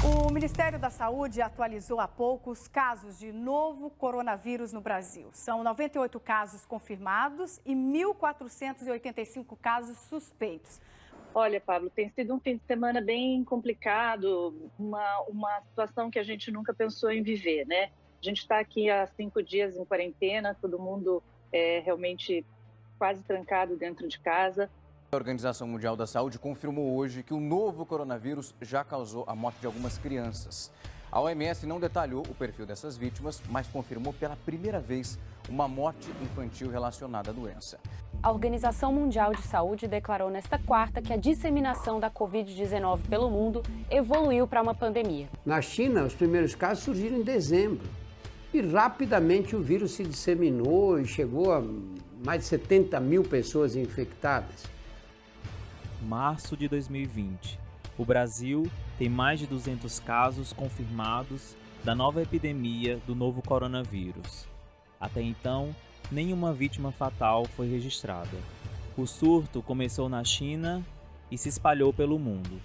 O Ministério da Saúde atualizou há pouco os casos de novo coronavírus no Brasil. São 98 casos confirmados e 1.485 casos suspeitos. Olha, Pablo, tem sido um fim de semana bem complicado, uma situação que a gente nunca pensou em viver, né? A gente está aqui há 5 dias em quarentena, todo mundo realmente quase trancado dentro de casa. A Organização Mundial da Saúde confirmou hoje que o novo coronavírus já causou a morte de algumas crianças. A OMS não detalhou o perfil dessas vítimas, mas confirmou pela primeira vez uma morte infantil relacionada à doença. A Organização Mundial de Saúde declarou nesta quarta que a disseminação da Covid-19 pelo mundo evoluiu para uma pandemia. Na China, os primeiros casos surgiram em dezembro e rapidamente o vírus se disseminou e chegou a mais de 70 mil pessoas infectadas. Março de 2020. O Brasil tem mais de 200 casos confirmados da nova epidemia do novo coronavírus. Até então, nenhuma vítima fatal foi registrada. O surto começou na China e se espalhou pelo mundo.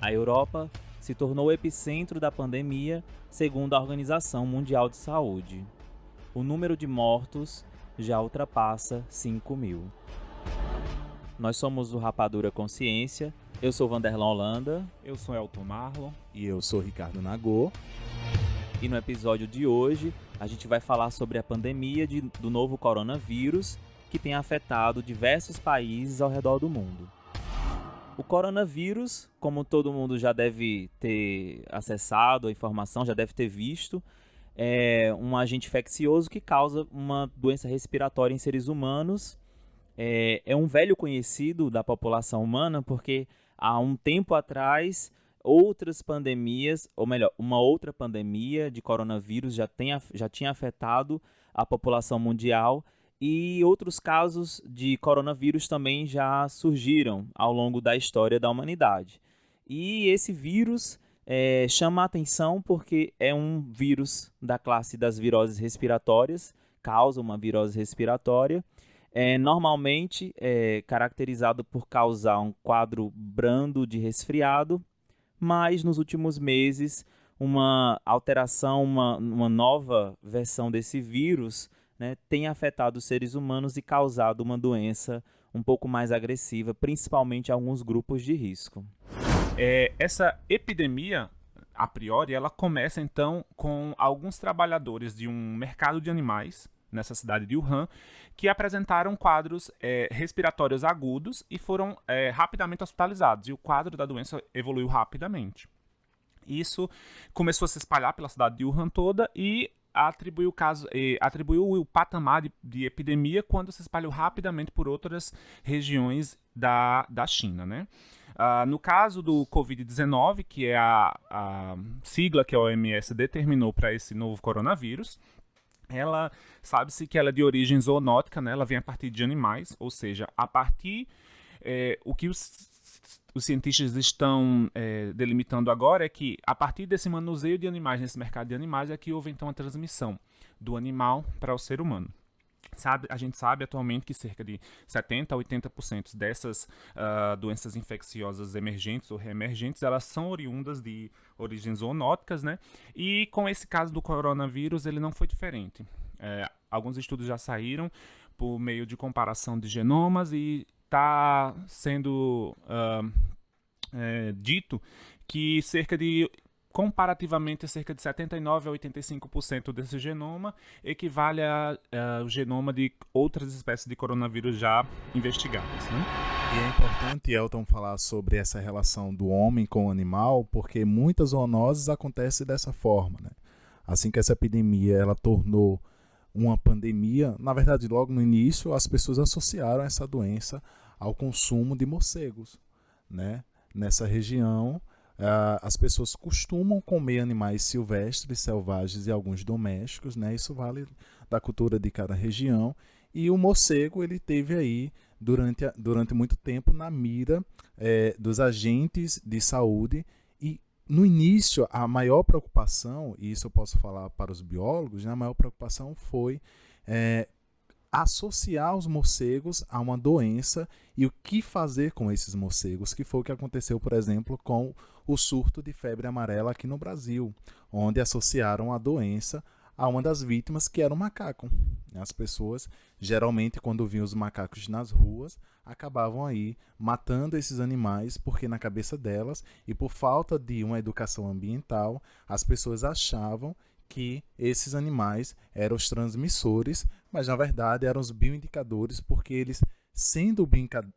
A Europa se tornou o epicentro da pandemia, segundo a Organização Mundial de Saúde. O número de mortos já ultrapassa 5.000. Nós somos o Rapadura Consciência. Eu sou Vanderlan Holanda. Eu sou Elton Marlon. E eu sou Ricardo Nagô. E no episódio de hoje, a gente vai falar sobre a pandemia do novo coronavírus, que tem afetado diversos países ao redor do mundo. O coronavírus, como todo mundo já deve ter acessado a informação, já deve ter visto, é um agente infeccioso que causa uma doença respiratória em seres humanos. É um velho conhecido da população humana, porque há um tempo atrás outras pandemias, ou melhor, uma outra pandemia de coronavírus já tinha afetado a população mundial e outros casos de coronavírus também já surgiram ao longo da história da humanidade. E esse vírus chama a atenção porque é um vírus da classe das viroses respiratórias, causa uma virose respiratória. Normalmente é caracterizado por causar um quadro brando de resfriado, mas nos últimos meses uma alteração, uma nova versão desse vírus, né, tem afetado os seres humanos e causado uma doença um pouco mais agressiva, principalmente em alguns grupos de risco. Essa epidemia, a priori, ela começa então com alguns trabalhadores de um mercado de animais nessa cidade de Wuhan, que apresentaram quadros respiratórios agudos e foram rapidamente hospitalizados. E o quadro da doença evoluiu rapidamente. Isso começou a se espalhar pela cidade de Wuhan toda e atribuiu o patamar de epidemia quando se espalhou rapidamente por outras regiões da China, né? No caso do Covid-19, que é a sigla que a OMS determinou para esse novo coronavírus, ela sabe-se que ela é de origem zoonótica, né? Ela vem a partir de animais, ou seja, a partir o que os cientistas estão delimitando agora é que a partir desse manuseio de animais nesse mercado de animais é que houve então a transmissão do animal para o ser humano. A gente sabe atualmente que cerca de 70% a 80% dessas doenças infecciosas emergentes ou reemergentes, elas são oriundas de origens zoonóticas, né? E com esse caso do coronavírus, ele não foi diferente. Alguns estudos já saíram por meio de comparação de genomas e está sendo dito que comparativamente, cerca de 79% a 85% desse genoma equivale ao genoma de outras espécies de coronavírus já investigadas, né? E é importante, Elton, falar sobre essa relação do homem com o animal, porque muitas zoonoses acontecem dessa forma, né? Assim que essa epidemia ela tornou uma pandemia, na verdade, logo no início, as pessoas associaram essa doença ao consumo de morcegos, né? Nessa região, as pessoas costumam comer animais silvestres, selvagens e alguns domésticos, né? Isso vale da cultura de cada região. E o morcego ele teve aí durante muito tempo na mira dos agentes de saúde. E no início a maior preocupação, e isso eu posso falar para os biólogos, né? A maior preocupação foi associar os morcegos a uma doença e o que fazer com esses morcegos, que foi o que aconteceu, por exemplo, com o surto de febre amarela aqui no Brasil, onde associaram a doença a uma das vítimas, que era o macaco. As pessoas, geralmente, quando viam os macacos nas ruas, acabavam aí matando esses animais, porque na cabeça delas, e por falta de uma educação ambiental, as pessoas achavam que esses animais eram os transmissores, mas na verdade eram os bioindicadores, porque eles, sendo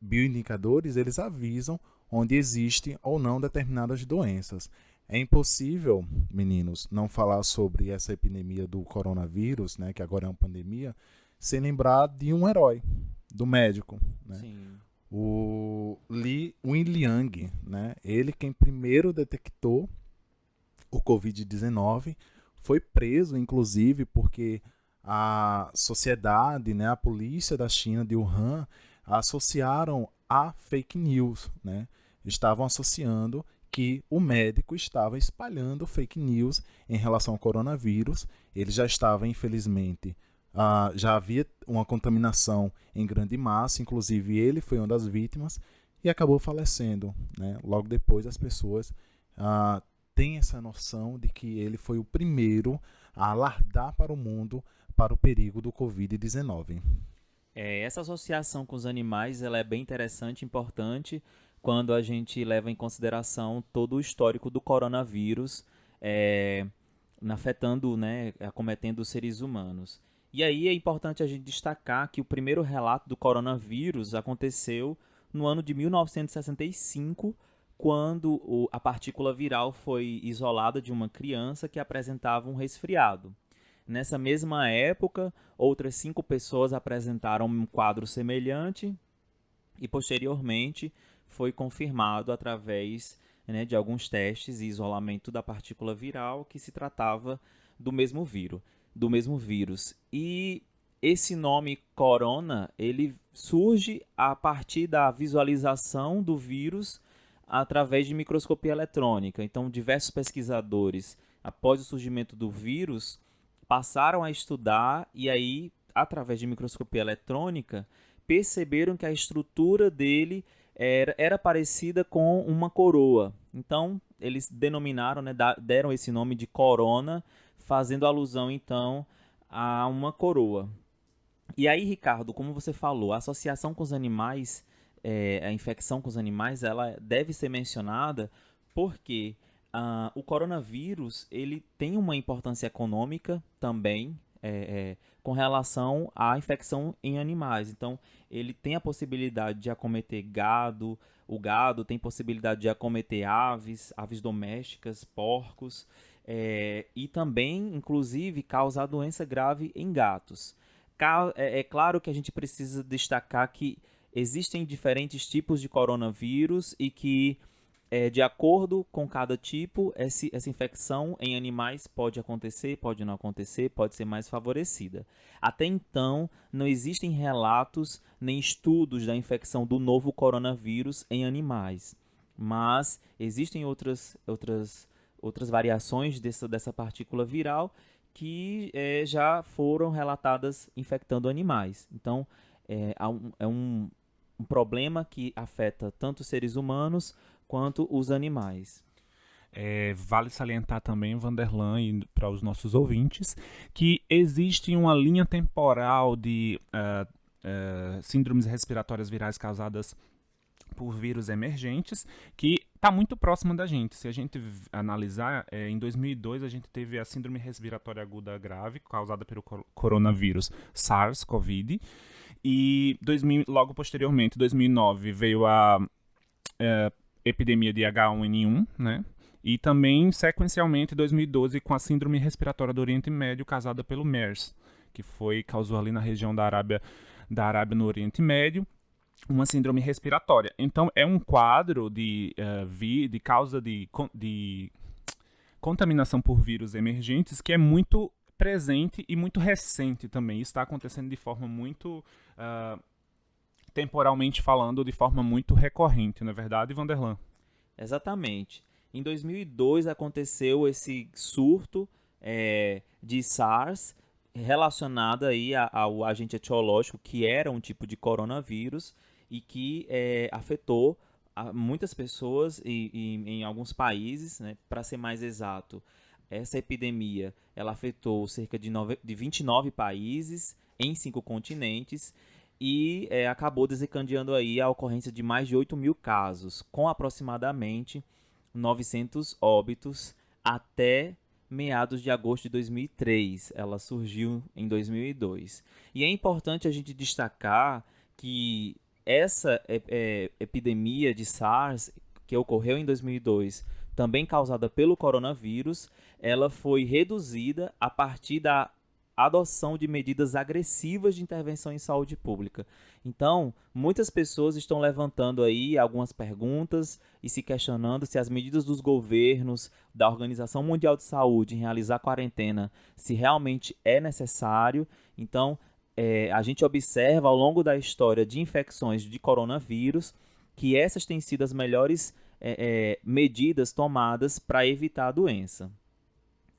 bioindicadores, eles avisam onde existem ou não determinadas doenças. É impossível, meninos, não falar sobre essa epidemia do coronavírus, né, que agora é uma pandemia, sem lembrar de um herói, do médico, né? Sim. O Li Wenliang, né? Ele quem primeiro detectou o Covid-19, foi preso, inclusive, porque a sociedade, né, a polícia da China, de Wuhan, associaram a fake news, né? Estavam associando que o médico estava espalhando fake news em relação ao coronavírus. Ele já estava, infelizmente, já havia uma contaminação em grande massa, inclusive ele foi uma das vítimas e acabou falecendo, né? Logo depois as pessoas têm essa noção de que ele foi o primeiro a alertar para o mundo para o perigo do Covid-19. Essa associação com os animais ela é bem interessante e importante quando a gente leva em consideração todo o histórico do coronavírus afetando, né, acometendo os seres humanos. E aí é importante a gente destacar que o primeiro relato do coronavírus aconteceu no ano de 1965, quando a partícula viral foi isolada de uma criança que apresentava um resfriado. Nessa mesma época, outras 5 pessoas apresentaram um quadro semelhante e, posteriormente, foi confirmado através, né, de alguns testes e isolamento da partícula viral que se tratava do mesmo vírus. E esse nome corona, ele surge a partir da visualização do vírus através de microscopia eletrônica. Então, diversos pesquisadores, após o surgimento do vírus, passaram a estudar e aí, através de microscopia eletrônica, perceberam que a estrutura dele era parecida com uma coroa. Então, eles denominaram, né, deram esse nome de corona, fazendo alusão, então, a uma coroa. E aí, Ricardo, como você falou, a associação com os animais, a infecção com os animais, ela deve ser mencionada porque o coronavírus ele tem uma importância econômica também, com relação à infecção em animais. Então, ele tem a possibilidade de acometer gado, o gado tem possibilidade de acometer aves domésticas, porcos, e também, inclusive, causar doença grave em gatos. É claro que a gente precisa destacar que existem diferentes tipos de coronavírus e que, de acordo com cada tipo, essa infecção em animais pode acontecer, pode não acontecer, pode ser mais favorecida. Até então, não existem relatos nem estudos da infecção do novo coronavírus em animais, mas existem outras variações dessa partícula viral que já foram relatadas infectando animais. Então, é um problema que afeta tanto os seres humanos quanto os animais. Vale salientar também, Vanderlan, e para os nossos ouvintes, que existe uma linha temporal de síndromes respiratórias virais causadas por vírus emergentes que está muito próxima da gente. Se a gente analisar, em 2002 a gente teve a síndrome respiratória aguda grave causada pelo coronavírus SARS-CoV, e logo posteriormente, em 2009, veio a epidemia de H1N1, né? E também, sequencialmente, em 2012, com a síndrome respiratória do Oriente Médio causada pelo MERS, que causou ali na região da Arábia no Oriente Médio, uma síndrome respiratória. Então, é um quadro de causa de contaminação por vírus emergentes que é muito presente e muito recente também. Isso está acontecendo de forma muito, temporalmente falando, de forma muito recorrente, não é verdade, Vanderlan? Exatamente. Em 2002 aconteceu esse surto de SARS relacionada aí ao agente etiológico, que era um tipo de coronavírus e que afetou muitas pessoas e em alguns países, né? Para ser mais exato, essa epidemia ela afetou cerca de 29 países em 5 continentes e acabou desencadeando aí a ocorrência de mais de 8.000 casos, com aproximadamente 900 óbitos até meados de agosto de 2003. Ela surgiu em 2002. E é importante a gente destacar que essa epidemia de SARS, que ocorreu em 2002, também causada pelo coronavírus, ela foi reduzida a partir da adoção de medidas agressivas de intervenção em saúde pública. Então, muitas pessoas estão levantando aí algumas perguntas e se questionando se as medidas dos governos, da Organização Mundial de Saúde em realizar quarentena, se realmente é necessário. Então, a gente observa ao longo da história de infecções de coronavírus que essas têm sido as melhores medidas tomadas para evitar a doença.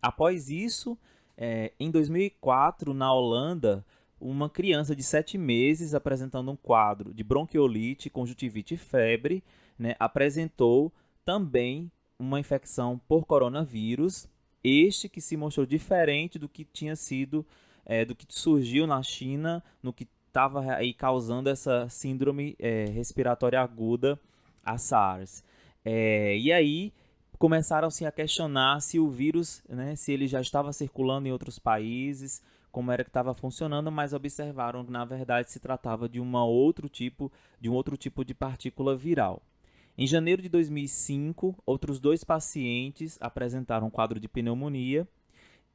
Após isso, em 2004, na Holanda, uma criança de 7 meses apresentando um quadro de bronquiolite, conjuntivite e febre, né, apresentou também uma infecção por coronavírus, este que se mostrou diferente do que tinha sido, do que surgiu na China, no que estava aí causando essa síndrome respiratória aguda, a SARS. E aí começaram-se a questionar se o vírus, né, se ele já estava circulando em outros países, como era que estava funcionando, mas observaram que na verdade se tratava de um outro tipo de partícula viral. Em janeiro de 2005, outros 2 pacientes apresentaram um quadro de pneumonia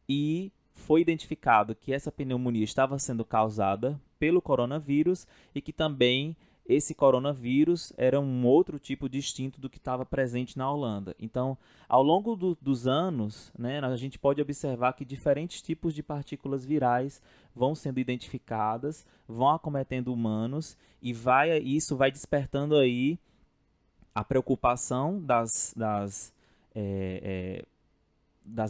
e foi identificado que essa pneumonia estava sendo causada pelo coronavírus e que também esse coronavírus era um outro tipo distinto do que estava presente na Holanda. Então, ao longo dos anos, né, a gente pode observar que diferentes tipos de partículas virais vão sendo identificadas, vão acometendo humanos e isso vai despertando aí a preocupação das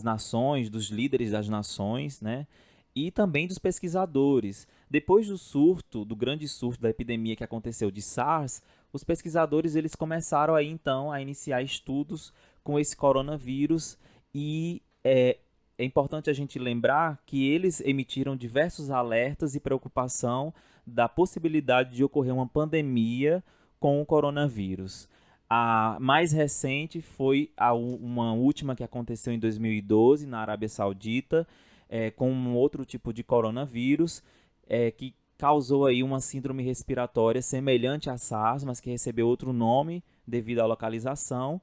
nações, dos líderes das nações, né? E também dos pesquisadores. Depois do grande surto da epidemia que aconteceu de SARS, os pesquisadores eles começaram aí então a iniciar estudos com esse coronavírus e é importante a gente lembrar que eles emitiram diversos alertas e preocupação da possibilidade de ocorrer uma pandemia com o coronavírus. A mais recente foi uma última que aconteceu em 2012 na Arábia Saudita, com um outro tipo de coronavírus que causou aí uma síndrome respiratória semelhante à SARS, mas que recebeu outro nome devido à localização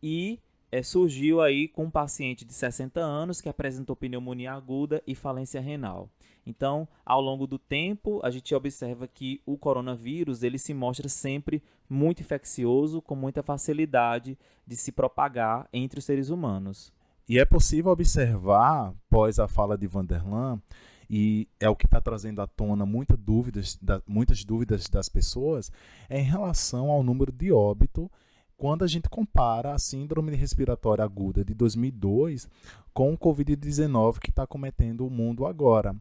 e surgiu aí com um paciente de 60 anos que apresentou pneumonia aguda e falência renal. Então, ao longo do tempo, a gente observa que o coronavírus ele se mostra sempre muito infeccioso, com muita facilidade de se propagar entre os seres humanos. E é possível observar, após a fala de Vanderlan, e é o que está trazendo à tona muitas dúvidas das pessoas, em relação ao número de óbito, quando a gente compara a síndrome respiratória aguda de 2002 com o Covid-19 que está acometendo o mundo agora,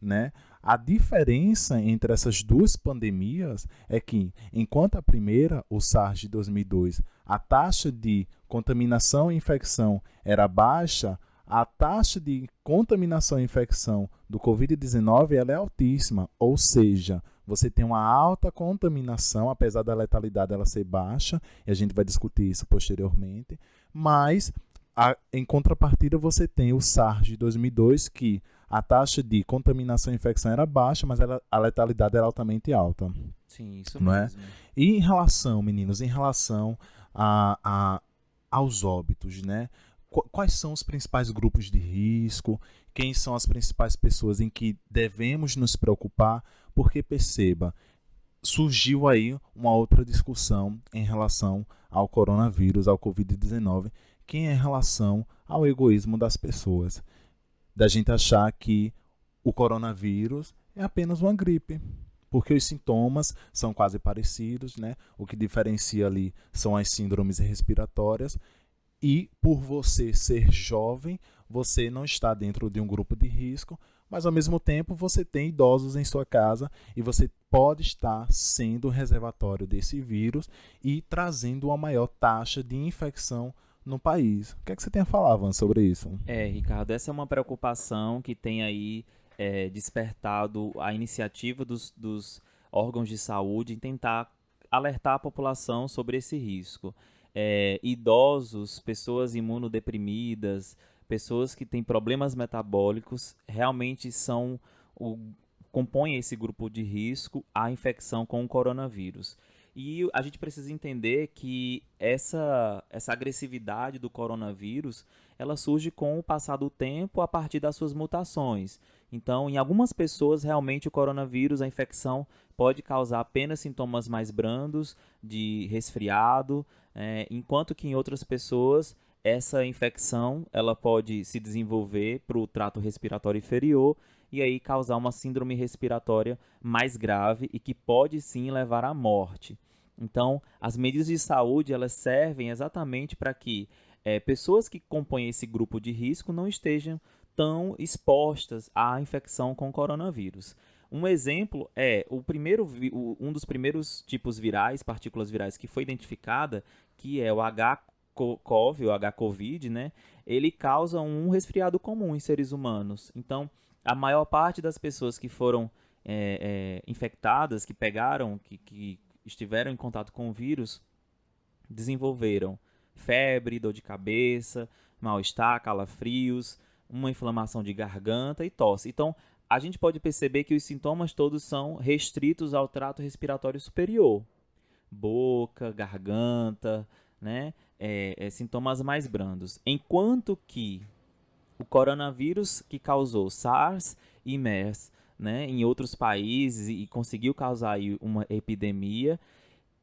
né? A diferença entre essas duas pandemias é que, enquanto a primeira, o SARS de 2002, a taxa de contaminação e infecção era baixa, a taxa de contaminação e infecção do Covid-19 ela é altíssima, ou seja, você tem uma alta contaminação, apesar da letalidade ela ser baixa, e a gente vai discutir isso posteriormente, mas em contrapartida você tem o SARS de 2002, que a taxa de contaminação e infecção era baixa, mas a letalidade era altamente alta. Sim, isso não mesmo. E em relação, meninos, aos óbitos, né? Quais são os principais grupos de risco? Quem são as principais pessoas em que devemos nos preocupar? Porque perceba, surgiu aí uma outra discussão em relação ao coronavírus, ao Covid-19, que é em relação ao egoísmo das pessoas. Da gente achar que o coronavírus é apenas uma gripe, porque os sintomas são quase parecidos, né? O que diferencia ali são as síndromes respiratórias, e por você ser jovem, você não está dentro de um grupo de risco, mas ao mesmo tempo você tem idosos em sua casa e você pode estar sendo um reservatório desse vírus e trazendo uma maior taxa de infecção no país. O que é que você tem a falar, Van, sobre isso? Ricardo, essa é uma preocupação que tem aí despertado a iniciativa dos órgãos de saúde em tentar alertar a população sobre esse risco. Idosos, pessoas imunodeprimidas, pessoas que têm problemas metabólicos, realmente compõem esse grupo de risco à infecção com o coronavírus. E a gente precisa entender que essa agressividade do coronavírus, ela surge com o passar do tempo a partir das suas mutações. Então, em algumas pessoas, realmente o coronavírus, a infecção, pode causar apenas sintomas mais brandos, de resfriado, enquanto que em outras pessoas, essa infecção ela pode se desenvolver para o trato respiratório inferior e aí causar uma síndrome respiratória mais grave e que pode sim levar à morte. Então, as medidas de saúde elas servem exatamente para que pessoas que compõem esse grupo de risco não estejam tão expostas à infecção com coronavírus. Um exemplo um dos primeiros tipos virais, partículas virais que foi identificada, que é o H-CoV, o H-Covid, né? Ele causa um resfriado comum em seres humanos. Então, a maior parte das pessoas que foram infectadas, que pegaram, que estiveram em contato com o vírus, desenvolveram febre, dor de cabeça, mal-estar, calafrios, uma inflamação de garganta e tosse. Então, a gente pode perceber que os sintomas todos são restritos ao trato respiratório superior. Boca, garganta, né? Sintomas mais brandos. Enquanto que o coronavírus que causou SARS e MERS, né, em outros países e conseguiu causar aí uma epidemia,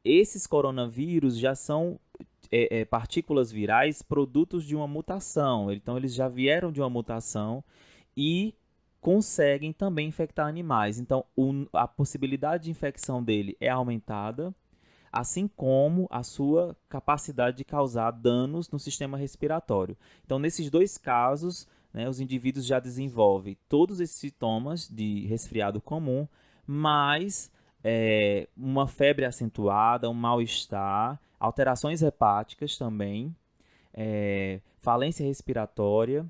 esses coronavírus já são partículas virais produtos de uma mutação. Então, eles já vieram de uma mutação e conseguem também infectar animais. Então, a possibilidade de infecção dele é aumentada, assim como a sua capacidade de causar danos no sistema respiratório. Então, nesses dois casos, né, os indivíduos já desenvolvem todos esses sintomas de resfriado comum, mais uma febre acentuada, um mal-estar, alterações hepáticas também, falência respiratória,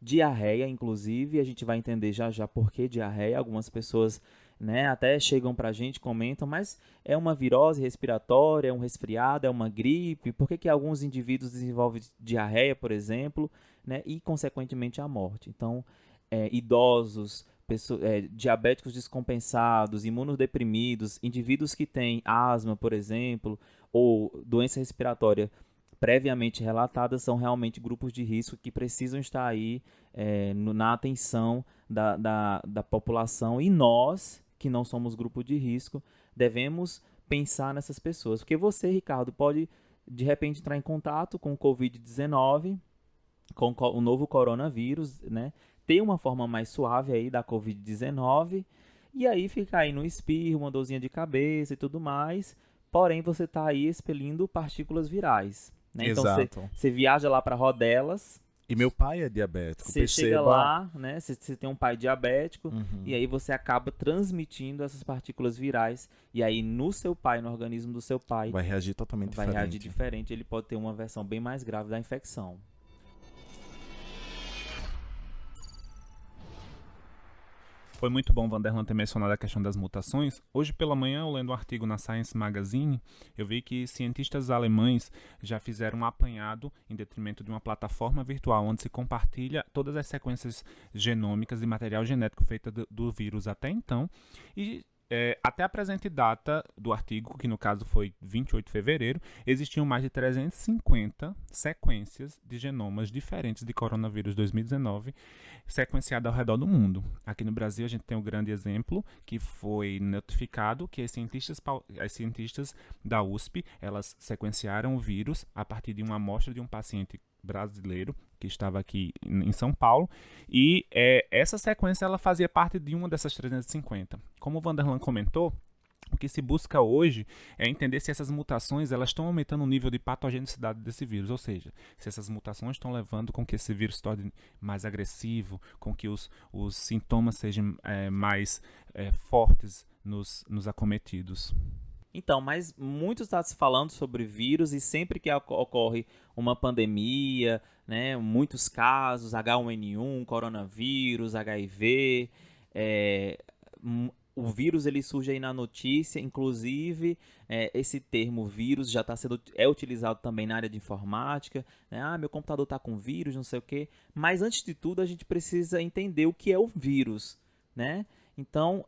diarreia, inclusive, a gente vai entender já por que diarreia. Algumas pessoas, né, até chegam pra gente, comentam, mas é uma virose respiratória, é um resfriado, é uma gripe, por que alguns indivíduos desenvolvem diarreia, por exemplo, né, e consequentemente a morte. Então, idosos, diabéticos descompensados, imunodeprimidos, indivíduos que têm asma, por exemplo, ou doença respiratória previamente relatadas são realmente grupos de risco que precisam estar aí na atenção da população, e nós, que não somos grupo de risco, devemos pensar nessas pessoas. Porque você, Ricardo, pode de repente entrar em contato com o Covid-19, com o novo coronavírus, né? Ter uma forma mais suave aí da Covid-19 e aí ficar aí no espirro, uma dorzinha de cabeça e tudo mais, porém você está aí expelindo partículas virais. Né? Exato. Então você viaja lá para Rodelas. E meu pai é diabético. Você chega lá, né? Você tem um pai diabético, e aí você acaba transmitindo essas partículas virais. E aí no seu pai, no organismo do seu pai, vai reagir totalmente diferente. Vai reagir diferente. Ele pode ter uma versão bem mais grave da infecção. Foi muito bom o Vanderlan ter mencionado a questão das mutações. Hoje pela manhã, eu lendo um artigo na Science Magazine, eu vi que cientistas alemães já fizeram um apanhado em detrimento de uma plataforma virtual onde se compartilha todas as sequências genômicas e material genético feita do vírus até então. E até a presente data do artigo, que no caso foi 28 de fevereiro, existiam mais de 350 sequências de genomas diferentes de coronavírus 2019 sequenciadas ao redor do mundo. Aqui no Brasil a gente tem um grande exemplo que foi notificado que as cientistas da USP, elas sequenciaram o vírus a partir de uma amostra de um paciente brasileiro que estava aqui em São Paulo, e essa sequência ela fazia parte de uma dessas 350. Como o Vanderlan comentou, O que se busca hoje é entender se essas mutações elas estão aumentando o nível de patogenicidade desse vírus, ou seja, se essas mutações estão levando com que esse vírus se torne mais agressivo, com que os sintomas sejam mais fortes nos acometidos. Então, mas muito está se falando sobre vírus e sempre que ocorre uma pandemia, né, muitos casos, H1N1, coronavírus, HIV, o vírus ele surge aí na notícia, inclusive esse termo vírus já é utilizado também na área de informática, né? Meu computador está com vírus, não sei o quê. Mas antes de tudo a gente precisa entender o que é o vírus, né? Então,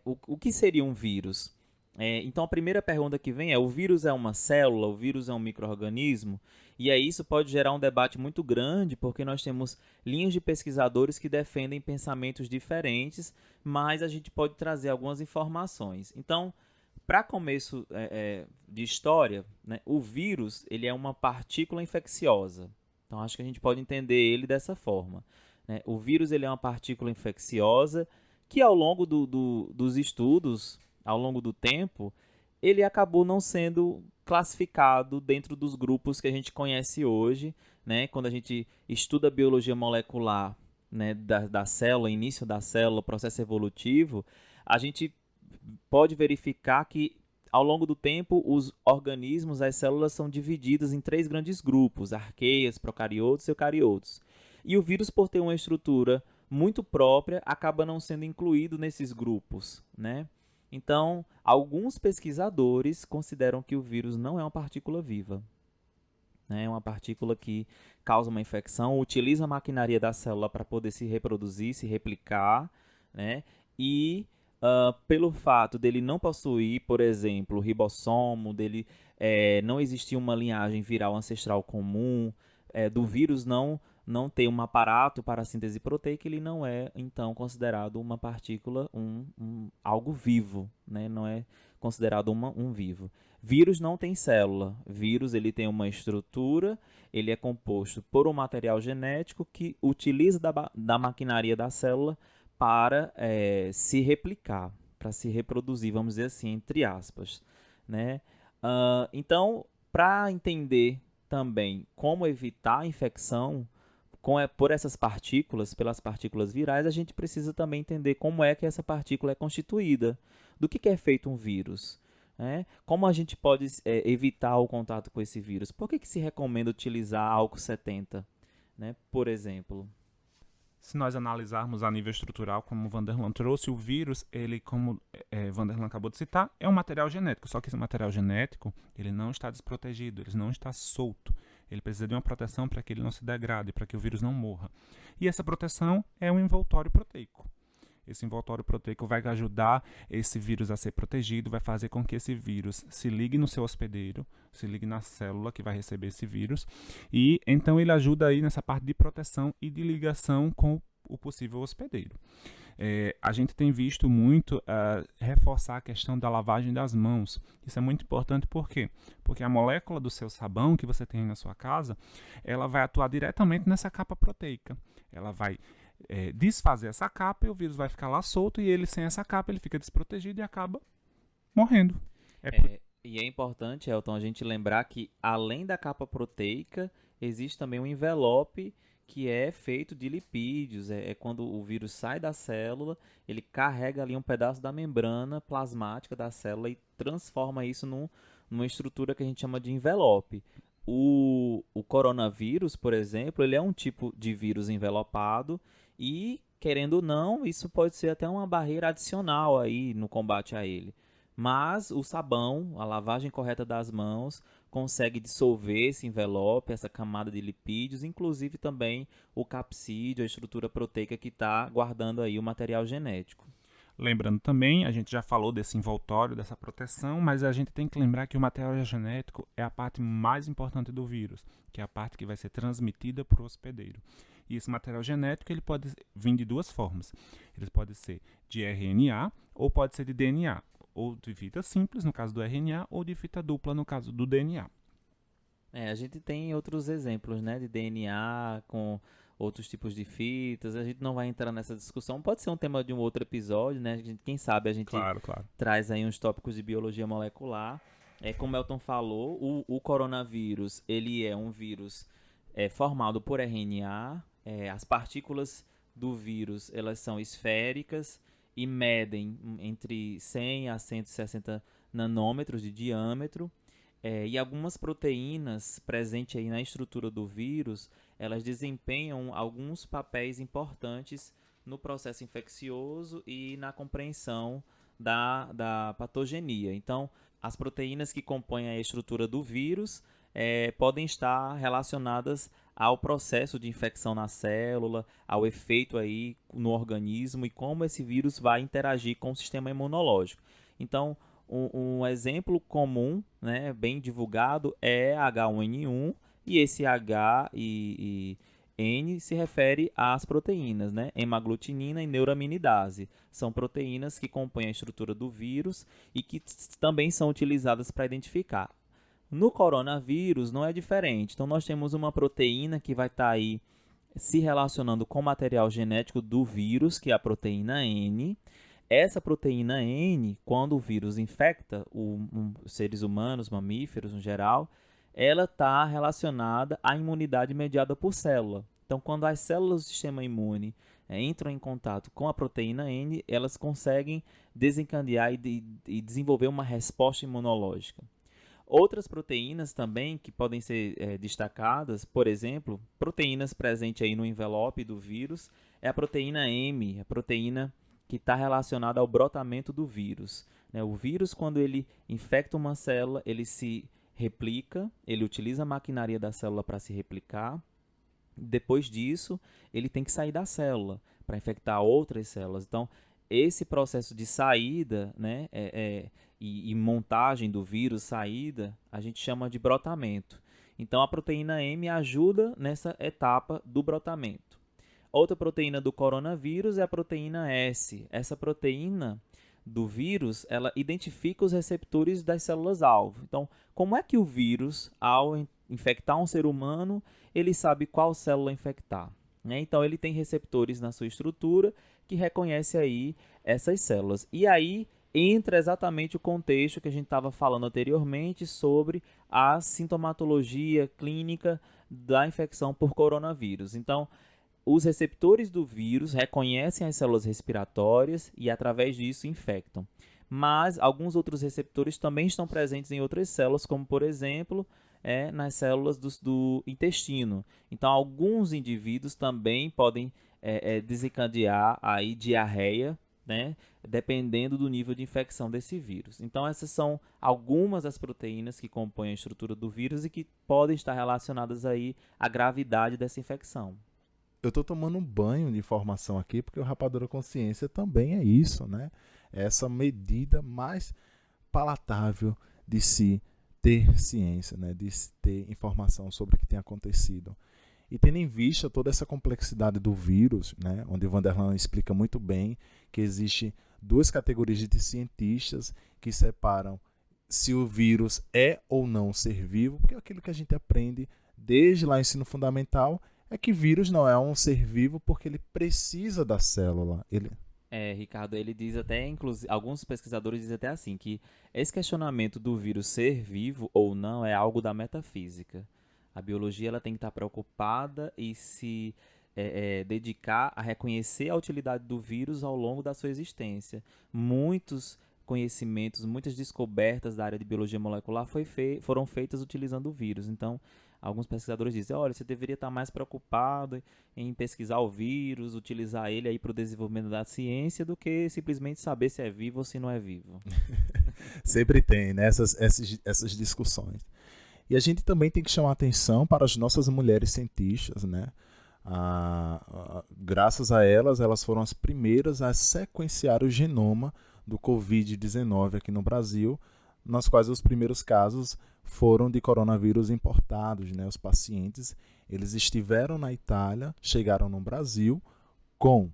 o que seria um vírus? Então a primeira pergunta que vem é: o vírus é uma célula? O vírus é um micro-organismo? E aí isso pode gerar um debate muito grande, porque nós temos linhas de pesquisadores que defendem pensamentos diferentes, mas a gente pode trazer algumas informações. Então, para começo de história, né, o vírus ele é uma partícula infecciosa. Então acho que a gente pode entender ele dessa forma, né? O vírus ele é uma partícula infecciosa que ao longo dos estudos, ao longo do tempo, ele acabou não sendo classificado dentro dos grupos que a gente conhece hoje, né? Quando a gente estuda a biologia molecular, né, da célula, início da célula, processo evolutivo, a gente pode verificar que ao longo do tempo os organismos, as células são divididas em 3 grandes grupos: arqueias, procariotos e eucariotos. E o vírus, por ter uma estrutura muito própria, acaba não sendo incluído nesses grupos, né? Então, alguns pesquisadores consideram que o vírus não é uma partícula viva. É uma partícula que causa uma infecção, utiliza a maquinaria da célula para poder se reproduzir, se replicar, né? E pelo fato dele não possuir, por exemplo, ribossomo, dele não existir uma linhagem viral ancestral comum, do vírus não ter um aparato para a síntese proteica, ele não é, então, considerado uma partícula, algo vivo, né? Não é considerado um vivo. Vírus não tem célula. Vírus ele tem uma estrutura, ele é composto por um material genético que utiliza da maquinaria da célula para se replicar, para se reproduzir, vamos dizer assim, entre aspas, né? Então, para entender também como evitar a infecção por essas partículas, pelas partículas virais, a gente precisa também entender como é que essa partícula é constituída, do que é feito um vírus, né? Como a gente pode evitar o contato com esse vírus? Por que se recomenda utilizar álcool 70, né, por exemplo? Se nós analisarmos a nível estrutural, como o Vanderlan trouxe, o vírus, ele, como Vanderlan acabou de citar, é um material genético. Só que esse material genético, ele não está desprotegido, ele não está solto. Ele precisa de uma proteção para que ele não se degrade, para que o vírus não morra. E essa proteção é um envoltório proteico. Esse envoltório proteico vai ajudar esse vírus a ser protegido, vai fazer com que esse vírus se ligue no seu hospedeiro, se ligue na célula que vai receber esse vírus, e então ele ajuda aí nessa parte de proteção e de ligação com o possível hospedeiro. A gente tem visto muito reforçar a questão da lavagem das mãos. Isso é muito importante, por quê? Porque a molécula do seu sabão que você tem na sua casa, ela vai atuar diretamente nessa capa proteica. Ela vai desfazer essa capa e o vírus vai ficar lá solto, e ele sem essa capa ele fica desprotegido e acaba morrendo. E é importante, Elton, a gente lembrar que além da capa proteica, existe também um envelope que é feito de lipídios. Quando o vírus sai da célula, ele carrega ali um pedaço da membrana plasmática da célula e transforma isso numa estrutura que a gente chama de envelope. O coronavírus, por exemplo, ele é um tipo de vírus envelopado e, querendo ou não, isso pode ser até uma barreira adicional aí no combate a ele. Mas o sabão, a lavagem correta das mãos, consegue dissolver esse envelope, essa camada de lipídios, inclusive também o capsídeo, a estrutura proteica que está guardando aí o material genético. Lembrando também, a gente já falou desse envoltório, dessa proteção, mas a gente tem que lembrar que o material genético é a parte mais importante do vírus, que é a parte que vai ser transmitida para o hospedeiro. E esse material genético ele pode vir de 2 formas. Ele pode ser de RNA ou pode ser de DNA, ou de fita simples, no caso do RNA, ou de fita dupla, no caso do DNA. A gente tem outros exemplos, né, de DNA com outros tipos de fitas. A gente não vai entrar nessa discussão. Pode ser um tema de um outro episódio, né? Quem sabe a gente Claro. traz aí uns tópicos de biologia molecular. Como o Elton falou, o coronavírus, ele é um vírus formado por RNA. As partículas do vírus, elas são esféricas e medem entre 100 a 160 nanômetros de diâmetro. E algumas proteínas presentes aí na estrutura do vírus, elas desempenham alguns papéis importantes no processo infeccioso e na compreensão da patogenia. Então, as proteínas que compõem a estrutura do vírus podem estar relacionadas ao processo de infecção na célula, ao efeito aí no organismo e como esse vírus vai interagir com o sistema imunológico. Então, um exemplo comum, né, bem divulgado, é H1N1, e esse H e N se refere às proteínas, né, hemaglutinina e neuraminidase. São proteínas que compõem a estrutura do vírus e que também são utilizadas para identificar. No coronavírus não é diferente. Então, nós temos uma proteína que vai estar aí se relacionando com o material genético do vírus, que é a proteína N. Essa proteína N, quando o vírus infecta os seres humanos, mamíferos no geral, ela está relacionada à imunidade mediada por célula. Então, quando as células do sistema imune entram em contato com a proteína N, elas conseguem desencadear e desenvolver uma resposta imunológica. Outras proteínas também que podem ser destacadas, por exemplo, proteínas presentes aí no envelope do vírus, é a proteína M, a proteína que está relacionada ao brotamento do vírus. O vírus, quando ele infecta uma célula, ele se replica, ele utiliza a maquinaria da célula para se replicar. Depois disso, ele tem que sair da célula para infectar outras células. Então, esse processo de saída, né, e montagem do vírus, saída, a gente chama de brotamento. Então, a proteína M ajuda nessa etapa do brotamento. Outra proteína do coronavírus é a proteína S. Essa proteína do vírus, ela identifica os receptores das células-alvo. Então, como é que o vírus, ao infectar um ser humano, ele sabe qual célula infectar? Então, ele tem receptores na sua estrutura que reconhece aí essas células. E aí entra exatamente o contexto que a gente estava falando anteriormente sobre a sintomatologia clínica da infecção por coronavírus. Então, os receptores do vírus reconhecem as células respiratórias e, através disso, infectam. Mas alguns outros receptores também estão presentes em outras células, como, por exemplo, nas células do intestino. Então, alguns indivíduos também podem desencadear aí diarreia, né, dependendo do nível de infecção desse vírus. Então, essas são algumas das proteínas que compõem a estrutura do vírus e que podem estar relacionadas aí à gravidade dessa infecção. Eu estou tomando um banho de informação aqui, porque o Rapadura Consciência também é isso, né? Essa medida mais palatável de se ter ciência, né? De se ter informação sobre o que tem acontecido. E tendo em vista toda essa complexidade do vírus, né? Onde o Vanderlan explica muito bem que existe duas categorias de cientistas que separam se o vírus é ou não ser vivo, porque aquilo que a gente aprende desde lá no ensino fundamental é que vírus não é um ser vivo porque ele precisa da célula. Ricardo, ele diz até, inclusive, alguns pesquisadores dizem até assim, que esse questionamento do vírus ser vivo ou não é algo da metafísica. A biologia ela tem que estar preocupada e se dedicar a reconhecer a utilidade do vírus ao longo da sua existência. Muitos conhecimentos, muitas descobertas da área de biologia molecular foram feitas utilizando o vírus. Então, alguns pesquisadores dizem, olha, você deveria estar mais preocupado em pesquisar o vírus, utilizar ele aí para o desenvolvimento da ciência, do que simplesmente saber se é vivo ou se não é vivo. Sempre tem, né, essas discussões. E a gente também tem que chamar atenção para as nossas mulheres cientistas, né? Graças a elas foram as primeiras a sequenciar o genoma do Covid-19 aqui no Brasil, nas quais os primeiros casos foram de coronavírus importados, né? Os pacientes, eles estiveram na Itália, chegaram no Brasil com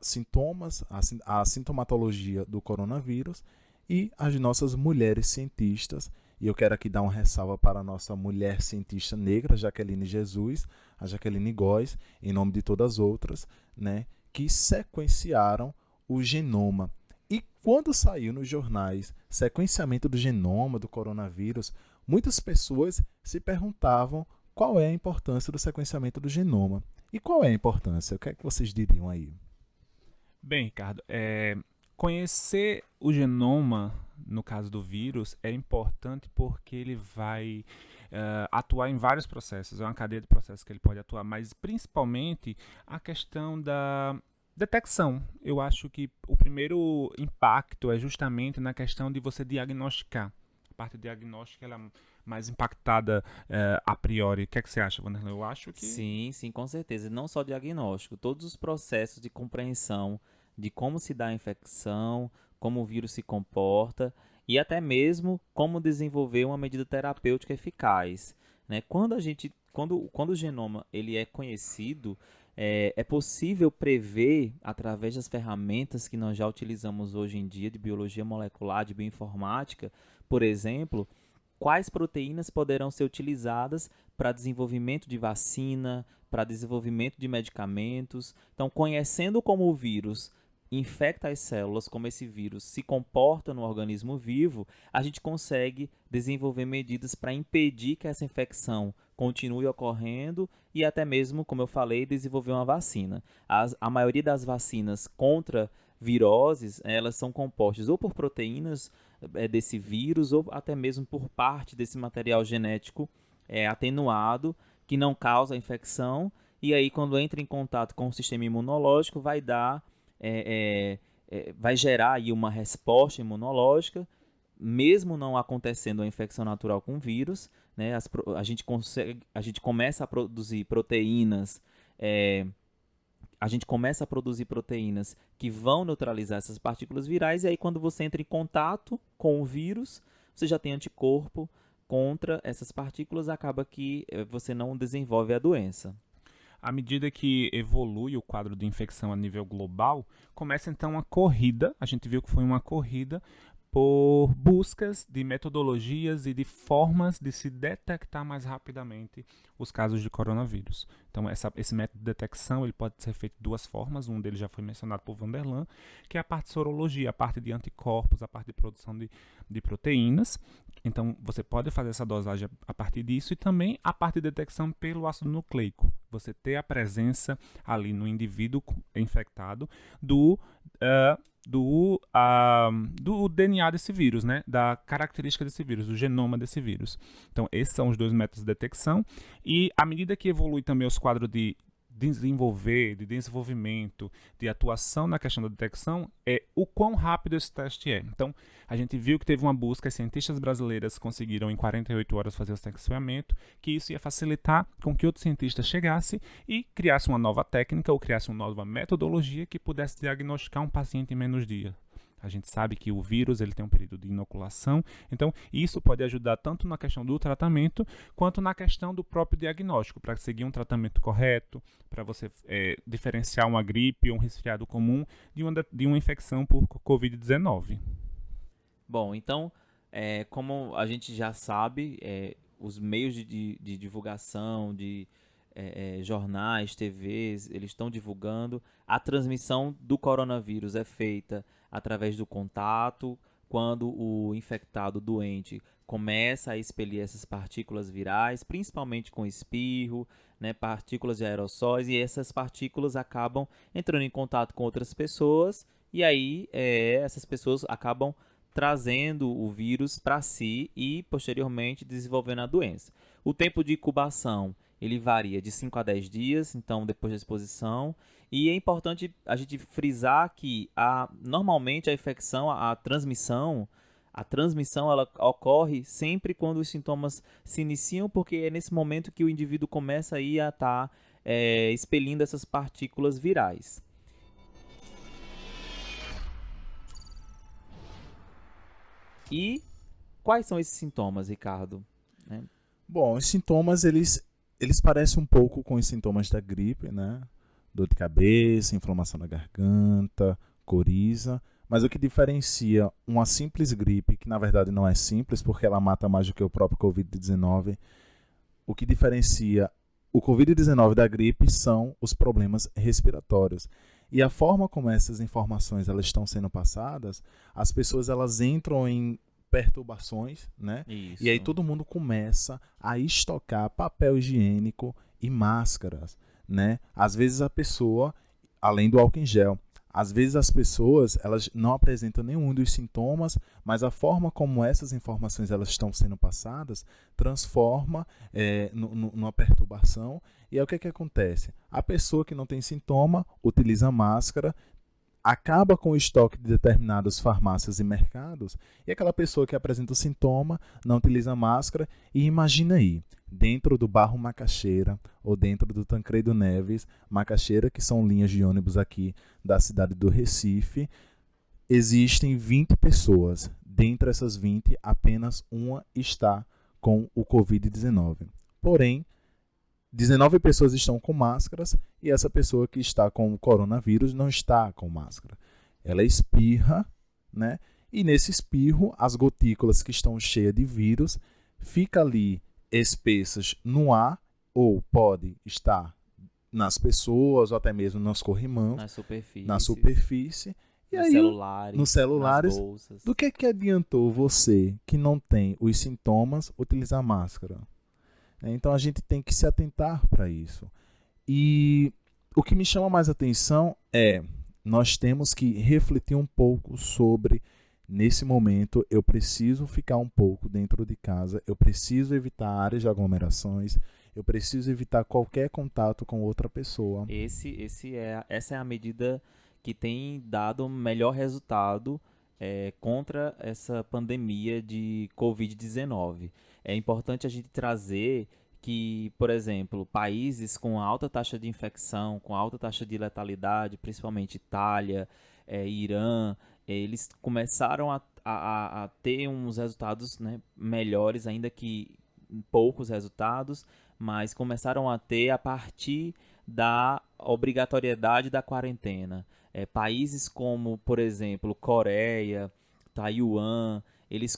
sintomas, a sintomatologia do coronavírus, e as nossas mulheres cientistas E eu quero aqui dar uma ressalva para a nossa mulher cientista negra, Jaqueline Jesus, a Jaqueline Góes, em nome de todas as outras, né, que sequenciaram o genoma. E quando saiu nos jornais sequenciamento do genoma do coronavírus, muitas pessoas se perguntavam qual é a importância do sequenciamento do genoma. E qual é a importância? O que é que vocês diriam aí? Bem, Ricardo, conhecer o genoma, no caso do vírus, é importante porque ele vai atuar em vários processos, é uma cadeia de processos que ele pode atuar, mas principalmente a questão da detecção. Eu acho que o primeiro impacto é justamente na questão de você diagnosticar. A parte diagnóstica ela é mais impactada a priori. O que é que você acha, Wanderlei? Eu acho que... Sim, com certeza. Não só diagnóstico, todos os processos de compreensão de como se dá a infecção, como o vírus se comporta e até mesmo como desenvolver uma medida terapêutica eficaz, né? Quando o genoma ele é conhecido, é possível prever, através das ferramentas que nós já utilizamos hoje em dia de biologia molecular, de bioinformática, por exemplo, quais proteínas poderão ser utilizadas para desenvolvimento de vacina, para desenvolvimento de medicamentos. Então, conhecendo como o vírus infecta as células, como esse vírus se comporta no organismo vivo, a gente consegue desenvolver medidas para impedir que essa infecção continue ocorrendo e até mesmo, como eu falei, desenvolver uma vacina. A maioria das vacinas contra viroses, elas são compostas ou por proteínas desse vírus ou até mesmo por parte desse material genético atenuado que não causa infecção, e aí quando entra em contato com o sistema imunológico vai gerar aí uma resposta imunológica, mesmo não acontecendo a infecção natural com vírus, né? A gente começa a produzir proteínas, que vão neutralizar essas partículas virais, e aí quando você entra em contato com o vírus, você já tem anticorpo contra essas partículas, acaba que você não desenvolve a doença. À medida que evolui o quadro de infecção a nível global, começa então uma corrida, a gente viu que foi uma corrida por buscas de metodologias e de formas de se detectar mais rapidamente os casos de coronavírus. Então, esse método de detecção ele pode ser feito de duas formas. Um deles já foi mencionado por Wanderlei, que é a parte de sorologia, a parte de anticorpos, a parte de produção de proteínas. Então, você pode fazer essa dosagem a partir disso, e também a parte de detecção pelo ácido nucleico. Você ter a presença ali no indivíduo infectado do DNA desse vírus, né? Da característica desse vírus, do genoma desse vírus. Então, esses são os dois métodos de detecção, e à medida que evolui também os quadros de desenvolvimento, de atuação na questão da detecção, o quão rápido esse teste é. Então, a gente viu que teve uma busca, as cientistas brasileiras conseguiram em 48 horas fazer o sequenciamento, que isso ia facilitar com que outro cientista chegasse e criasse uma nova técnica ou criasse uma nova metodologia que pudesse diagnosticar um paciente em menos dias. A gente sabe que o vírus ele tem um período de inoculação, então isso pode ajudar tanto na questão do tratamento quanto na questão do próprio diagnóstico, para seguir um tratamento correto, para você diferenciar uma gripe ou um resfriado comum de uma infecção por Covid-19. Bom, então, como a gente já sabe, os meios de divulgação, de jornais, TVs, eles estão divulgando. A transmissão do coronavírus é feita através do contato, quando o infectado doente começa a expelir essas partículas virais, principalmente com espirro, né, partículas de aerossóis, e essas partículas acabam entrando em contato com outras pessoas, e aí essas pessoas acabam trazendo o vírus para si e, posteriormente, desenvolvendo a doença. O tempo de incubação ele varia de 5 a 10 dias, então, depois da exposição. E é importante a gente frisar que, normalmente, a infecção, a transmissão ela ocorre sempre quando os sintomas se iniciam, porque é nesse momento que o indivíduo começa aí a estar expelindo essas partículas virais. E quais são esses sintomas, Ricardo? Bom, os sintomas, eles parecem um pouco com os sintomas da gripe, né? Dor de cabeça, inflamação na garganta, coriza, Mas o que diferencia uma simples gripe, que na verdade não é simples, porque ela mata mais do que o próprio Covid-19, o que diferencia o Covid-19 da gripe são os problemas respiratórios. E a forma como essas informações elas estão sendo passadas, as pessoas elas entram em perturbações, né? Isso. E aí todo mundo começa a estocar papel higiênico e máscaras, né? Às vezes a pessoa, além do álcool em gel, às vezes as pessoas elas não apresentam nenhum dos sintomas, mas a forma como essas informações elas estão sendo passadas transforma numa perturbação. E aí o que acontece? A pessoa que não tem sintoma utiliza máscara, acaba com o estoque de determinadas farmácias e mercados, e aquela pessoa que apresenta o sintoma não utiliza máscara. E imagina aí, dentro do Barro Macaxeira ou dentro do Tancredo Neves Macaxeira, que são linhas de ônibus aqui da cidade do Recife, existem 20 pessoas. Dentre essas 20, apenas uma está com o Covid-19. Porém, 19 pessoas estão com máscaras e essa pessoa que está com o coronavírus não está com máscara. Ela espirra, né? E nesse espirro, as gotículas que estão cheias de vírus ficam ali espessas no ar, ou pode estar nas pessoas ou até mesmo nos corrimãos, na superfície e nos aí celulares, nos celulares. nas bolsas. Do que adiantou você que não tem os sintomas utilizar máscara? Então a gente tem que se atentar para isso. E o que me chama mais atenção é nós temos que refletir um pouco sobre, nesse momento, eu preciso ficar um pouco dentro de casa, eu preciso evitar áreas de aglomerações, eu preciso evitar qualquer contato com outra pessoa. Essa é a medida que tem dado o melhor resultado contra essa pandemia de Covid-19. É importante a gente trazer que, por exemplo, países com alta taxa de infecção, com alta taxa de letalidade, principalmente Itália, Irã, eles começaram a ter uns resultados, né, melhores, ainda que poucos resultados, mas começaram a ter a partir da obrigatoriedade da quarentena. Países como, por exemplo, Coreia, Taiwan, eles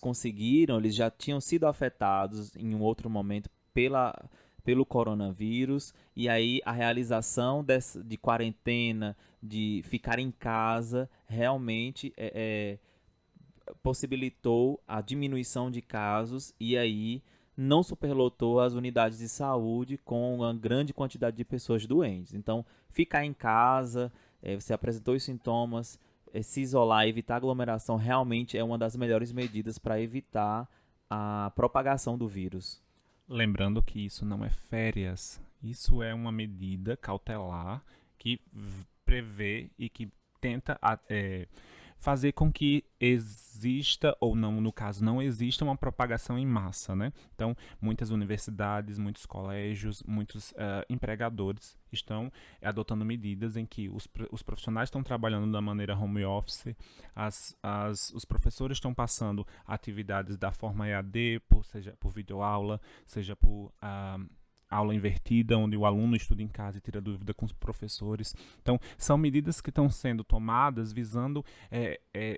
já tinham sido afetados em um outro momento pelo coronavírus, e aí a realização de quarentena, de ficar em casa, realmente possibilitou a diminuição de casos, e aí não superlotou as unidades de saúde com uma grande quantidade de pessoas doentes. Então, ficar em casa, você apresentou os sintomas, se isolar, evitar aglomeração, realmente é uma das melhores medidas para evitar a propagação do vírus. Lembrando que isso não é férias, isso é uma medida cautelar que prevê e que tenta fazer com que exista, ou não, no caso, não exista uma propagação em massa, né? Então, muitas universidades, muitos colégios, muitos empregadores estão adotando medidas em que os profissionais estão trabalhando da maneira home office, os professores estão passando atividades da forma EAD, seja por videoaula, seja por aula invertida, onde o aluno estuda em casa e tira dúvida com os professores. Então, são medidas que estão sendo tomadas visando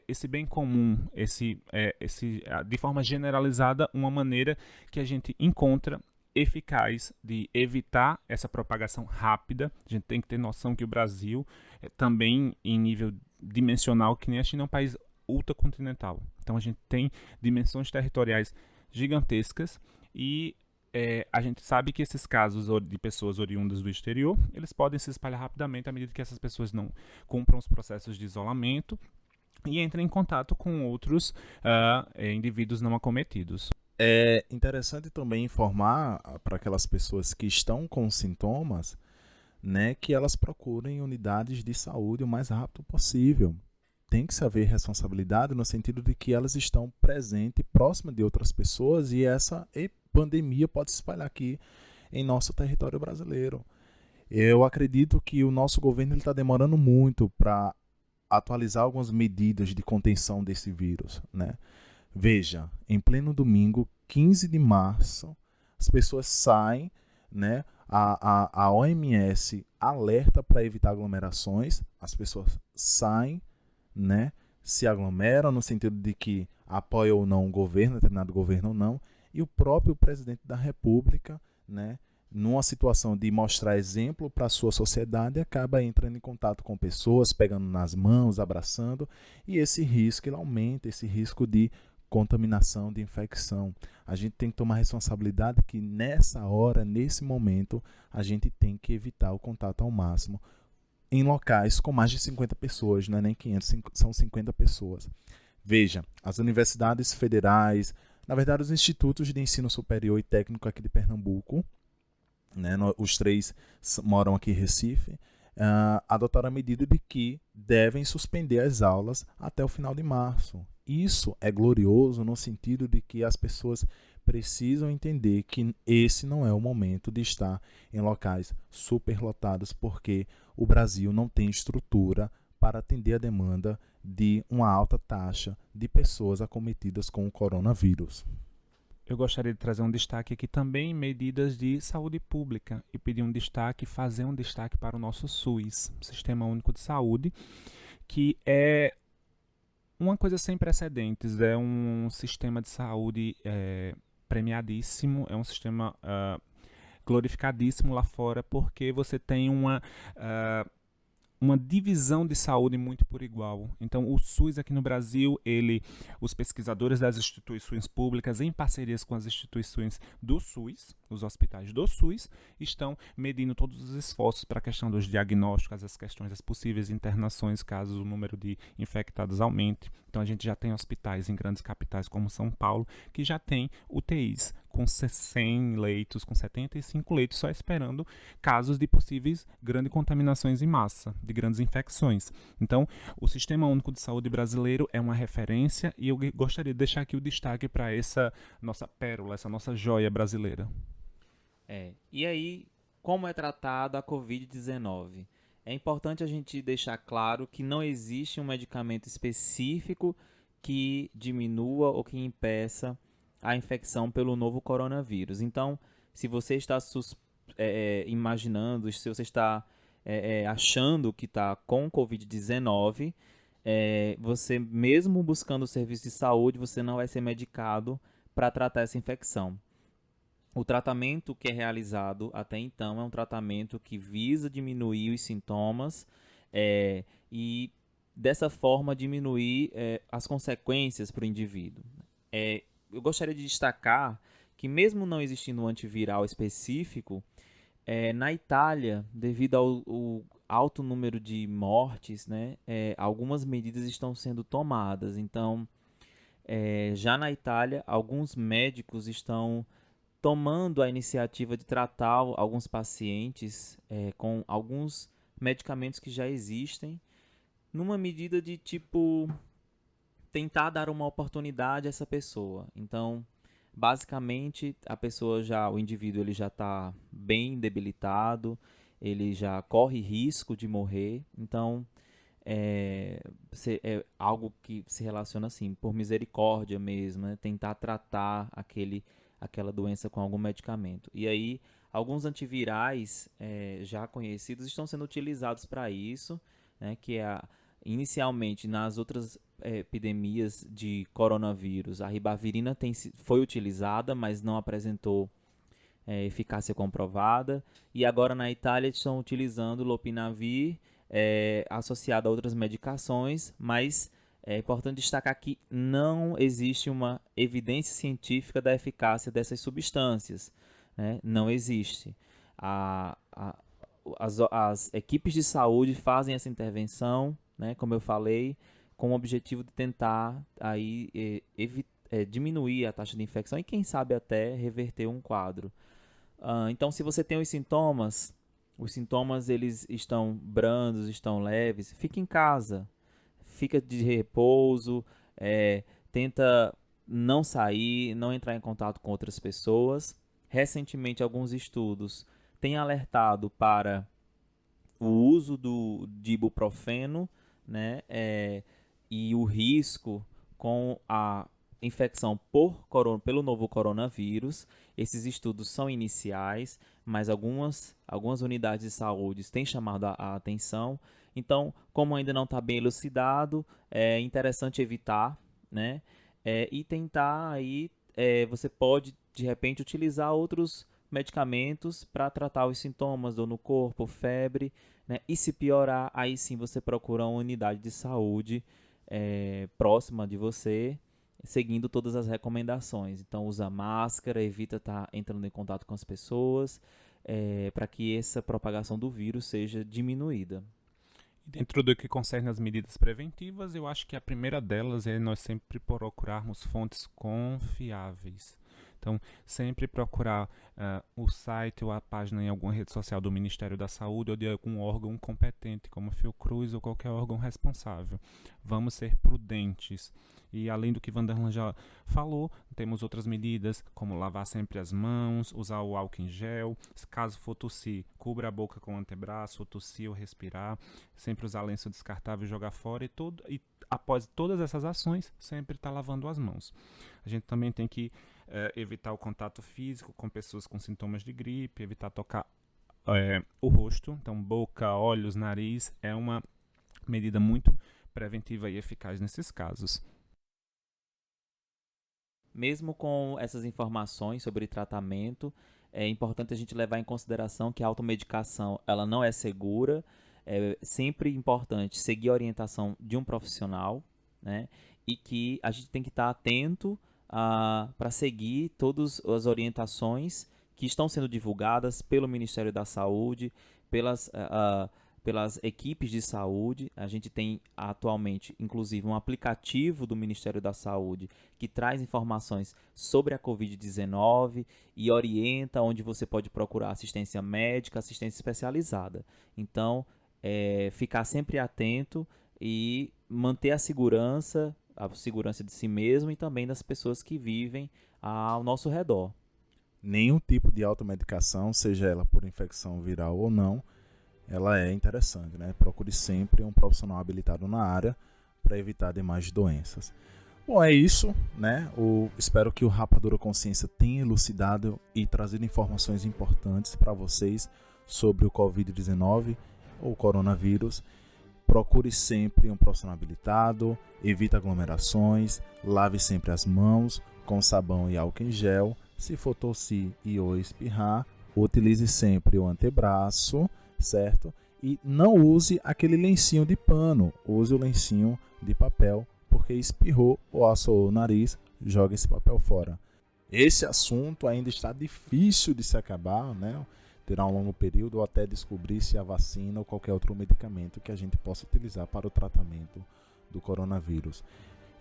esse bem comum, de forma generalizada, uma maneira que a gente encontra eficaz de evitar essa propagação rápida. A gente tem que ter noção que o Brasil, também em nível dimensional, que nem a China, é um país ultracontinental. Então, a gente tem dimensões territoriais gigantescas e a gente sabe que esses casos de pessoas oriundas do exterior, eles podem se espalhar rapidamente à medida que essas pessoas não cumpram os processos de isolamento e entrem em contato com outros indivíduos não acometidos. É interessante também informar para aquelas pessoas que estão com sintomas, né, que elas procurem unidades de saúde o mais rápido possível. Tem que se haver responsabilidade no sentido de que elas estão presentes, próximas de outras pessoas, e essa pandemia pode se espalhar aqui em nosso território brasileiro. Eu acredito que o nosso governo está demorando muito para atualizar algumas medidas de contenção desse vírus, né? Veja, em pleno domingo, 15 de março, as pessoas saem, né? A OMS alerta para evitar aglomerações, as pessoas saem, né, se aglomeram no sentido de que apoia ou não o governo, determinado governo ou não, e o próprio presidente da República, né, numa situação de mostrar exemplo para a sua sociedade, acaba entrando em contato com pessoas, pegando nas mãos, abraçando, e esse risco ele aumenta, esse risco de contaminação, de infecção. A gente tem que tomar responsabilidade que nessa hora, nesse momento, a gente tem que evitar o contato ao máximo em locais com mais de 50 pessoas, não é nem 500, são 50 pessoas. Veja, as universidades federais, na verdade os institutos de ensino superior e técnico aqui de Pernambuco, né, os 3 moram aqui em Recife, adotaram a medida de que devem suspender as aulas até o final de março. Isso é glorioso no sentido de que as pessoas precisam entender que esse não é o momento de estar em locais superlotados, porque o Brasil não tem estrutura para atender a demanda de uma alta taxa de pessoas acometidas com o coronavírus. Eu gostaria de trazer um destaque aqui também, medidas de saúde pública, e pedir um destaque, fazer um destaque para o nosso SUS, Sistema Único de Saúde, que é uma coisa sem precedentes, é um sistema de saúde premiadíssimo, é um sistema glorificadíssimo lá fora, porque você tem uma divisão de saúde muito por igual. Então, o SUS aqui no Brasil, os pesquisadores das instituições públicas, em parcerias com as instituições do SUS, os hospitais do SUS, estão medindo todos os esforços para a questão dos diagnósticos, as questões das possíveis internações, caso o número de infectados aumente. Então, a gente já tem hospitais em grandes capitais como São Paulo, que já tem UTIs com 100 leitos, com 75 leitos, só esperando casos de possíveis grandes contaminações em massa, de grandes infecções. Então, o Sistema Único de Saúde brasileiro é uma referência e eu gostaria de deixar aqui o destaque para essa nossa pérola, essa nossa joia brasileira. E aí, como é tratada a Covid-19? É importante a gente deixar claro que não existe um medicamento específico que diminua ou que impeça a infecção pelo novo coronavírus. Então, se você está imaginando, se você está achando que está com Covid-19, você mesmo buscando o serviço de saúde, você não vai ser medicado para tratar essa infecção. O tratamento que é realizado até então é um tratamento que visa diminuir os sintomas e, dessa forma, diminuir as consequências para o indivíduo. Eu gostaria de destacar que, mesmo não existindo um antiviral específico, na Itália, devido ao alto número de mortes, né, algumas medidas estão sendo tomadas. Então, já na Itália, alguns médicos estão tomando a iniciativa de tratar alguns pacientes com alguns medicamentos que já existem, numa medida de tentar dar uma oportunidade a essa pessoa. Então, basicamente, o indivíduo ele já está bem debilitado, ele já corre risco de morrer. Então, é algo que se relaciona assim, por misericórdia mesmo, né? Tentar tratar aquela doença com algum medicamento. E aí, alguns antivirais já conhecidos estão sendo utilizados para isso, né, que inicialmente nas outras epidemias de coronavírus, a ribavirina foi utilizada, mas não apresentou eficácia comprovada. E agora na Itália estão utilizando lopinavir associado a outras medicações, mas é importante destacar que não existe uma evidência científica da eficácia dessas substâncias, né? Não existe. As equipes de saúde fazem essa intervenção, né, como eu falei, com o objetivo de tentar diminuir a taxa de infecção e, quem sabe, até reverter um quadro. Então, se você tem os sintomas eles estão brandos, estão leves, fique em casa. Fica de repouso, tenta não sair, não entrar em contato com outras pessoas. Recentemente, alguns estudos têm alertado para o uso de ibuprofeno, né, e o risco com a infecção pelo novo coronavírus. Esses estudos são iniciais, mas algumas unidades de saúde têm chamado a atenção. Então, como ainda não está bem elucidado, é interessante evitar, né? E tentar aí, você pode, de repente, utilizar outros medicamentos para tratar os sintomas, dor no corpo, febre, né? E se piorar, aí sim você procura uma unidade de saúde próxima de você, seguindo todas as recomendações. Então, usa máscara, evita estar entrando em contato com as pessoas, para que essa propagação do vírus seja diminuída. Dentro do que concerne as medidas preventivas, eu acho que a primeira delas é nós sempre procurarmos fontes confiáveis. Então, sempre procurar o site ou a página em alguma rede social do Ministério da Saúde ou de algum órgão competente, como a Fiocruz ou qualquer órgão responsável. Vamos ser prudentes. E além do que Vanderlan já falou, temos outras medidas, como lavar sempre as mãos, usar o álcool em gel. Caso for tossir, cubra a boca com o antebraço, ou tossir ou respirar. Sempre usar lenço descartável e jogar fora. E após todas essas ações, sempre estar lavando as mãos. A gente também tem que evitar o contato físico com pessoas com sintomas de gripe, evitar tocar o rosto. Então, boca, olhos, nariz é uma medida muito preventiva e eficaz nesses casos. Mesmo com essas informações sobre tratamento, é importante a gente levar em consideração que a automedicação ela não é segura. É sempre importante seguir a orientação de um profissional, né? E que a gente tem que estar atento para seguir todas as orientações que estão sendo divulgadas pelo Ministério da Saúde, pelas equipes de saúde. A gente tem atualmente, inclusive, um aplicativo do Ministério da Saúde que traz informações sobre a Covid-19 e orienta onde você pode procurar assistência médica, assistência especializada. Então, ficar sempre atento e manter a segurança de si mesmo e também das pessoas que vivem ao nosso redor. Nenhum tipo de automedicação, seja ela por infecção viral ou não, ela é interessante, né? Procure sempre um profissional habilitado na área para evitar demais doenças. Bom, é isso, né? Espero que o Rapadura Consciência tenha elucidado e trazido informações importantes para vocês sobre o Covid-19 ou coronavírus. Procure sempre um profissional habilitado, evite aglomerações, lave sempre as mãos com sabão e álcool em gel. Se for tossir e ou espirrar, utilize sempre o antebraço, certo? E não use aquele lencinho de pano, use o lencinho de papel, porque espirrou ou assoou o nariz, joga esse papel fora. Esse assunto ainda está difícil de se acabar, né? Terá um longo período ou até descobrir se a vacina ou qualquer outro medicamento que a gente possa utilizar para o tratamento do coronavírus.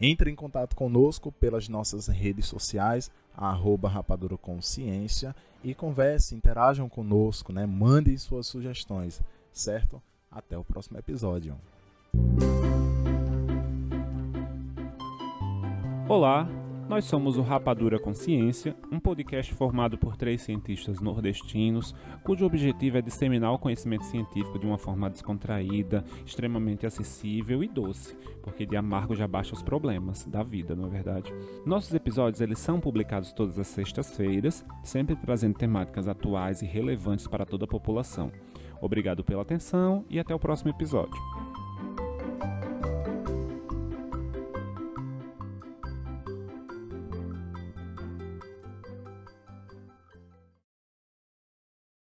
Entre em contato conosco pelas nossas redes sociais, @rapaduraconsciência, e converse, interajam conosco, né? Mandem suas sugestões, certo? Até o próximo episódio. Olá, nós somos o Rapadura Consciência, um podcast formado por 3 cientistas nordestinos, cujo objetivo é disseminar o conhecimento científico de uma forma descontraída, extremamente acessível e doce, porque de amargo já baixa os problemas da vida, não é verdade? Nossos episódios eles são publicados todas as sextas-feiras, sempre trazendo temáticas atuais e relevantes para toda a população. Obrigado pela atenção e até o próximo episódio.